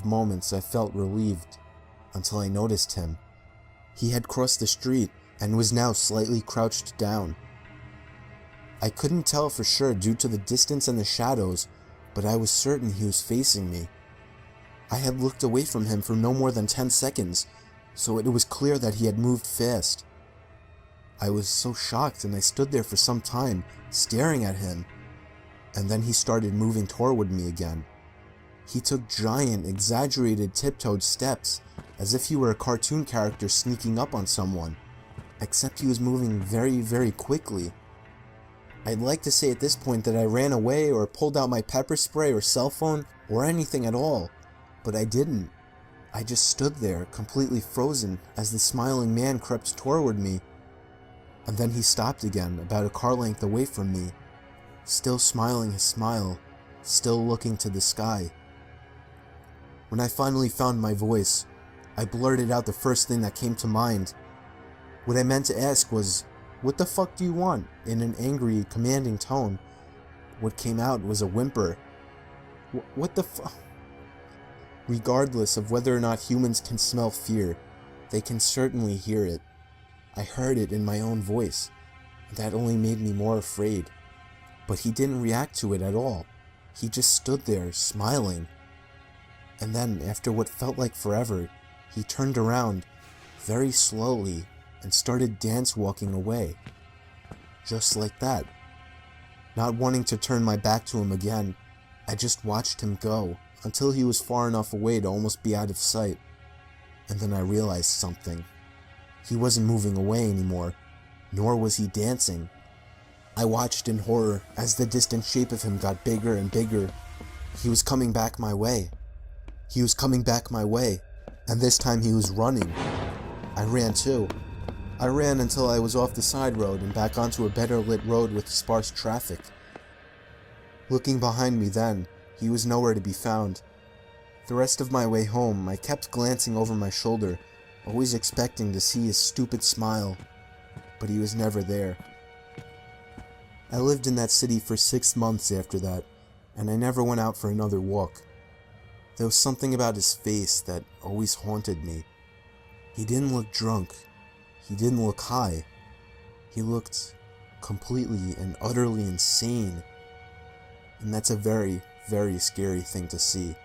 moments I felt relieved, until I noticed him. He had crossed the street and was now slightly crouched down. I couldn't tell for sure due to the distance and the shadows, but I was certain he was facing me. I had looked away from him for no more than 10 seconds, so it was clear that he had moved fast. I was so shocked and I stood there for some time, staring at him, and then he started moving toward me again. He took giant, exaggerated tiptoed steps, as if he were a cartoon character sneaking up on someone, except he was moving very, very quickly. I'd like to say at this point that I ran away or pulled out my pepper spray or cell phone or anything at all, but I didn't. I just stood there, completely frozen, as the smiling man crept toward me. And then he stopped again, about a car length away from me, still smiling his smile, still looking to the sky. When I finally found my voice, I blurted out the first thing that came to mind. What I meant to ask was, "What the fuck do you want?" in an angry, commanding tone. What came out was a whimper. What the fuck? Regardless of whether or not humans can smell fear, they can certainly hear it. I heard it in my own voice, and that only made me more afraid. But he didn't react to it at all. He just stood there, smiling. And then, after what felt like forever, he turned around, very slowly, and started dance-walking away. Just like that. Not wanting to turn my back to him again, I just watched him go, until he was far enough away to almost be out of sight. And then I realized something. He wasn't moving away anymore, nor was he dancing. I watched in horror as the distant shape of him got bigger and bigger. He was coming back my way. He was coming back my way, and this time he was running. I ran too. I ran until I was off the side road and back onto a better lit road with sparse traffic. Looking behind me then, he was nowhere to be found. The rest of my way home, I kept glancing over my shoulder, always expecting to see his stupid smile, but he was never there. I lived in that city for 6 months after that, and I never went out for another walk. There was something about his face that always haunted me. He didn't look drunk. He didn't look high. He looked completely and utterly insane. And that's a very, very scary thing to see.